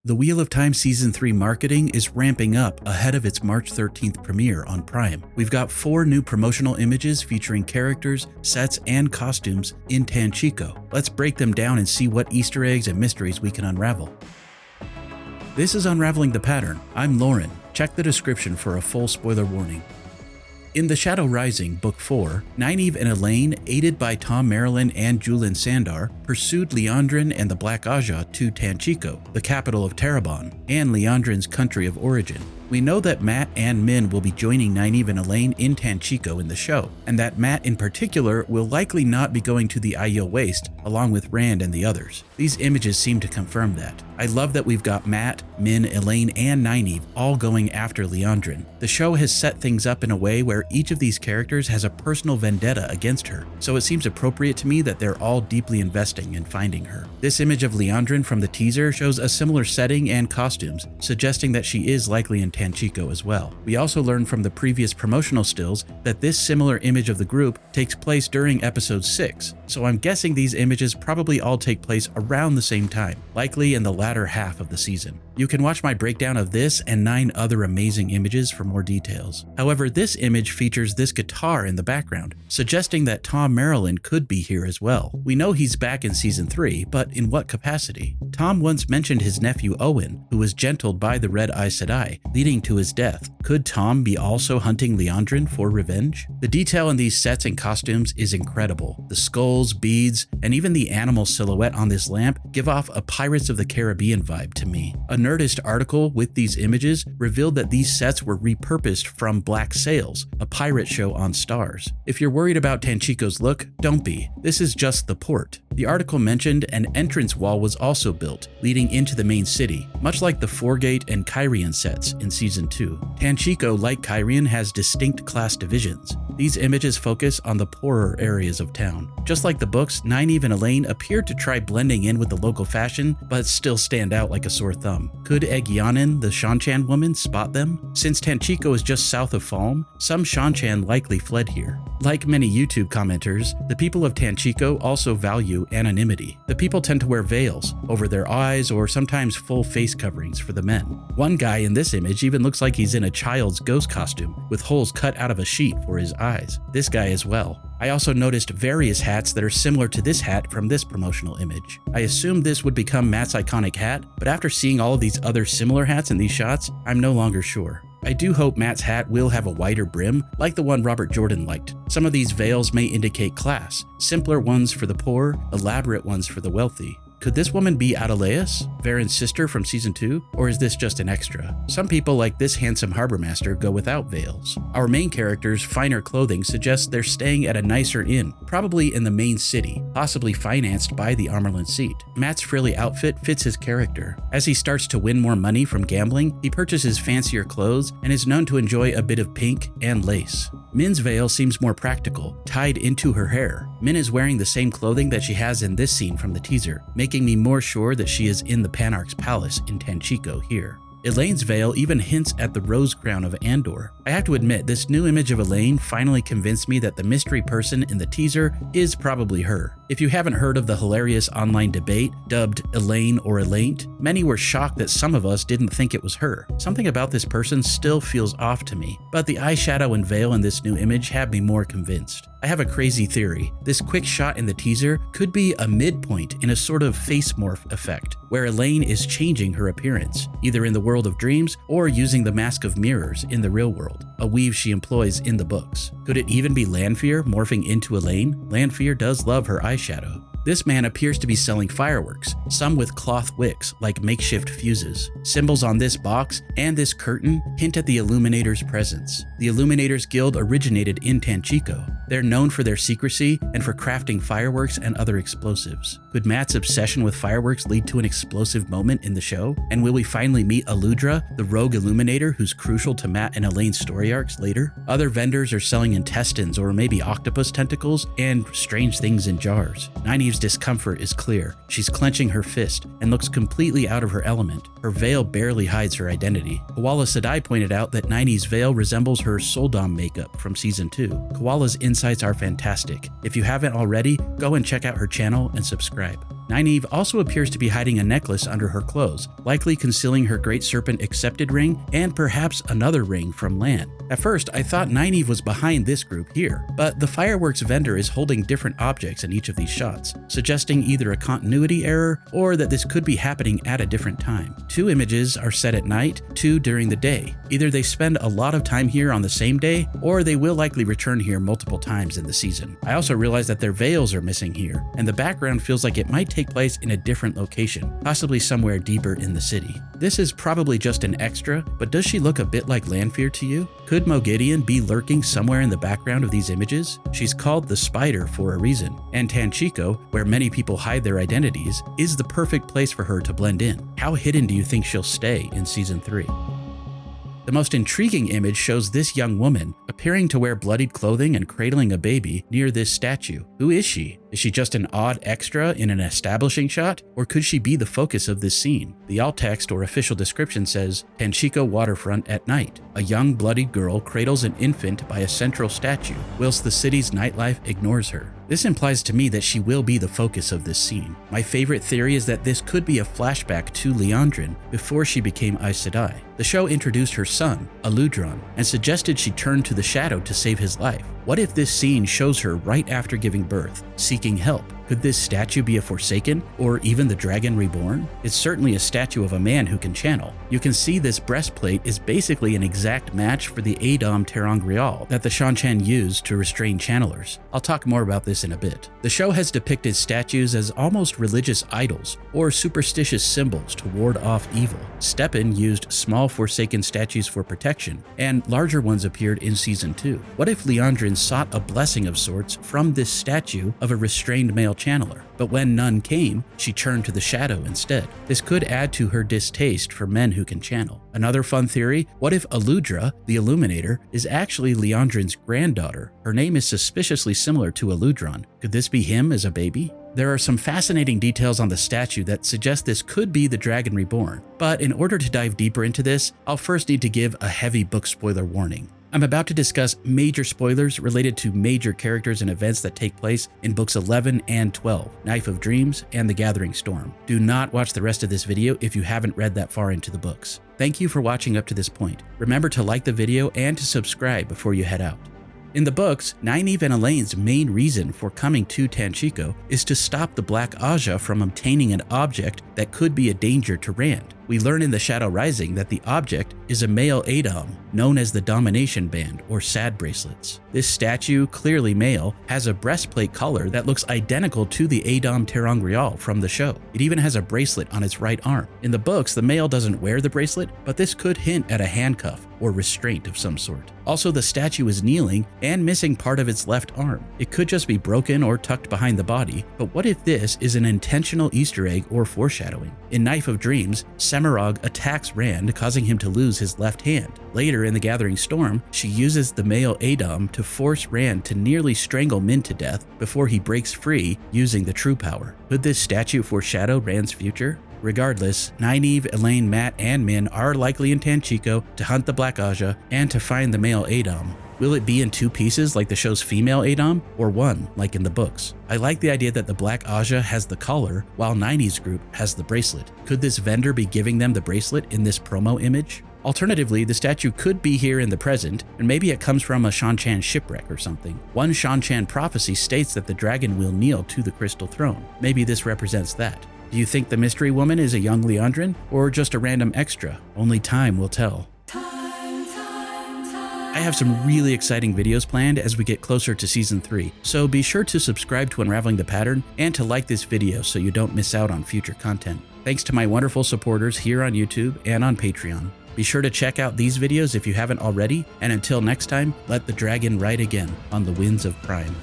The Wheel of Time Season 3 marketing is ramping up ahead of its March 13th premiere on Prime. We've got 4 new promotional images featuring characters, sets, and costumes in Tanchico. Let's break them down and see what Easter eggs and mysteries we can unravel. This is Unraveling the Pattern. I'm Lauren. Check the description for a full spoiler warning. In The Shadow Rising, Book 4, Nynaeve and Elaine, aided by Tom Merrilin and Julin Sandar, pursued Liandrin and the Black Aja to Tanchico, the capital of Terabon, and Liandrin's country of origin. We know that Matt and Min will be joining Nynaeve and Elaine in Tanchico in the show, and that Matt in particular will likely not be going to the Aiel Waste, along with Rand and the others. These images seem to confirm that. I love that we've got Matt, Min, Elaine, and Nynaeve all going after Liandrin. The show has set things up in a way where each of these characters has a personal vendetta against her, so it seems appropriate to me that they're all deeply investing in finding her. This image of Liandrin from the teaser shows a similar setting and costumes, suggesting that she is likely in Tanchico as well. We also learned from the previous promotional stills that this similar image of the group takes place during episode 6, so I'm guessing these images probably all take place around the same time, likely in the latter half of the season. You can watch my breakdown of this and 9 other amazing images for more details. However, this image features this guitar in the background, suggesting that Tom Merrilin could be here as well. We know he's back in season 3, but in what capacity? Tom once mentioned his nephew Owen, who was gentled by the Red Aes Sedai, leading to his death. Could Tom be also hunting Liandrin for revenge? The detail in these sets and costumes is incredible. The skulls, beads, and even the animal silhouette on this lamp give off a Pirates of the Caribbean vibe to me. A Nerdist article with these images revealed that these sets were repurposed from Black Sails, a pirate show on Starz. If you're worried about Tanchico's look, don't be. This is just the port. The article mentioned an entrance wall was also built, leading into the main city, much like the Foregate and Kyrian sets in Season 2. Tanchico, like Kyrian, has distinct class divisions. These images focus on the poorer areas of town. Just like the books, Nynaeve and Elaine appear to try blending in with the local fashion, but still stand out like a sore thumb. Could Egyanin, the Shanchan woman, spot them? Since Tanchico is just south of Falm, some Shanchan likely fled here. Like many YouTube commenters, the people of Tanchico also value anonymity. The people tend to wear veils over their eyes or sometimes full face coverings for the men. One guy in this image even looks like he's in a child's ghost costume with holes cut out of a sheet for his eyes. This guy as well. I also noticed various hats that are similar to this hat from this promotional image. I assumed this would become Matt's iconic hat, but after seeing all of these other similar hats in these shots, I'm no longer sure. I do hope Matt's hat will have a wider brim, like the one Robert Jordan liked. Some of these veils may indicate class, simpler ones for the poor, elaborate ones for the wealthy. Could this woman be Adeleas, Varen's sister from Season 2, or is this just an extra? Some people, like this handsome harbor master, go without veils. Our main character's finer clothing suggests they're staying at a nicer inn, probably in the main city, possibly financed by the Amerlin seat. Matt's frilly outfit fits his character. As he starts to win more money from gambling, he purchases fancier clothes and is known to enjoy a bit of pink and lace. Min's veil seems more practical, tied into her hair. Min is wearing the same clothing that she has in this scene from the teaser, making me more sure that she is in the Panarch's palace in Tanchico here. Elaine's veil even hints at the rose crown of Andor. I have to admit, this new image of Elaine finally convinced me that the mystery person in the teaser is probably her. If you haven't heard of the hilarious online debate dubbed Elaine or Elaint, many were shocked that some of us didn't think it was her. Something about this person still feels off to me, but the eyeshadow and veil in this new image have me more convinced. I have a crazy theory. This quick shot in the teaser could be a midpoint in a sort of face morph effect, where Elaine is changing her appearance, either in the world of dreams or using the Mask of Mirrors in the real world, a weave she employs in the books. Could it even be Lanfear morphing into Elaine? Lanfear does love her eyeshadow. This man appears to be selling fireworks, some with cloth wicks like makeshift fuses. Symbols on this box and this curtain hint at the Illuminators' presence. The Illuminators Guild originated in Tanchico. They're known for their secrecy and for crafting fireworks and other explosives. Could Matt's obsession with fireworks lead to an explosive moment in the show? And will we finally meet Aludra, the rogue Illuminator who's crucial to Matt and Elaine's story arcs later? Other vendors are selling intestines or maybe octopus tentacles and strange things in jars. Nynaeve's discomfort is clear. She's clenching her fist and looks completely out of her element. Her veil barely hides her identity. Koala Sedai pointed out that Nynaeve's veil resembles her Soldom makeup from Season 2. Koala's insights are fantastic. If you haven't already, go and check out her channel and subscribe. Nynaeve also appears to be hiding a necklace under her clothes, likely concealing her Great Serpent Accepted ring and perhaps another ring from Lan. At first, I thought Nynaeve was behind this group here, but the fireworks vendor is holding different objects in each of these shots, suggesting either a continuity error or that this could be happening at a different time. 2 images are set at night, 2 during the day. Either they spend a lot of time here on the same day, or they will likely return here multiple times in the season. I also realized that their veils are missing here, and the background feels like it might take place in a different location, possibly somewhere deeper in the city. This is probably just an extra, but does she look a bit like Lanfear to you? Could Moghedien be lurking somewhere in the background of these images? She's called the Spider for a reason, and Tanchico, where many people hide their identities, is the perfect place for her to blend in. How hidden do you think she'll stay in Season 3? The most intriguing image shows this young woman appearing to wear bloodied clothing and cradling a baby near this statue. Who is she? Is she just an odd extra in an establishing shot, or could she be the focus of this scene? The alt text or official description says, Tanchico waterfront at night. A young bloodied girl cradles an infant by a central statue, whilst the city's nightlife ignores her. This implies to me that she will be the focus of this scene. My favorite theory is that this could be a flashback to Liandrin before she became Aes Sedai. The show introduced her son, Aludron, and suggested she turn to the Shadow to save his life. What if this scene shows her right after giving birth, seeking help? Could this statue be a Forsaken, or even the Dragon Reborn? It's certainly a statue of a man who can channel. You can see this breastplate is basically an exact match for the Adom ter'angreal that the Shan-Chan used to restrain channelers. I'll talk more about this in a bit. The show has depicted statues as almost religious idols, or superstitious symbols to ward off evil. Steppen used small Forsaken statues for protection, and larger ones appeared in Season 2. What if Liandrin sought a blessing of sorts from this statue of a restrained male channeler, but when none came, she turned to the Shadow instead? This could add to her distaste for men who can channel. Another fun theory, what if Aludra, the Illuminator, is actually Liandrin's granddaughter? Her name is suspiciously similar to Aludron. Could this be him as a baby? There are some fascinating details on the statue that suggest this could be the Dragon Reborn, but in order to dive deeper into this, I'll first need to give a heavy book spoiler warning. I'm about to discuss major spoilers related to major characters and events that take place in books 11 and 12, Knife of Dreams and The Gathering Storm. Do not watch the rest of this video if you haven't read that far into the books. Thank you for watching up to this point. Remember to like the video and to subscribe before you head out. In the books, Nynaeve and Elaine's main reason for coming to Tanchico is to stop the Black Aja from obtaining an object that could be a danger to Rand. We learn in The Shadow Rising that the object is a male Adom, known as the Domination Band or Sad Bracelets. This statue, clearly male, has a breastplate color that looks identical to the Adom ter'angreal from the show. It even has a bracelet on its right arm. In the books, the male doesn't wear the bracelet, but this could hint at a handcuff or restraint of some sort. Also, the statue is kneeling and missing part of its left arm. It could just be broken or tucked behind the body, but what if this is an intentional Easter egg or foreshadowing? In Knife of Dreams, Semirog attacks Rand, causing him to lose his left hand. Later in The Gathering Storm, she uses the male Adom to force Rand to nearly strangle Min to death before he breaks free using the true power. Could this statue foreshadow Rand's future? Regardless, Nynaeve, Elaine, Mat, and Min are likely in Tanchico to hunt the Black Aja and to find the male Adom. Will it be in 2 pieces like the show's female Adom, or 1 like in the books? I like the idea that the Black Aja has the collar while Nynaeve's group has the bracelet. Could this vendor be giving them the bracelet in this promo image? Alternatively, the statue could be here in the present, and maybe it comes from a Shan-Chan shipwreck or something. One Shan-Chan prophecy states that the dragon will kneel to the Crystal Throne. Maybe this represents that. Do you think the mystery woman is a young Liandrin, or just a random extra? Only time will tell. I have some really exciting videos planned as we get closer to Season 3, so be sure to subscribe to Unraveling the Pattern and to like this video so you don't miss out on future content. Thanks to my wonderful supporters here on YouTube and on Patreon. Be sure to check out these videos if you haven't already, and until next time, let the dragon ride again on the winds of Prime.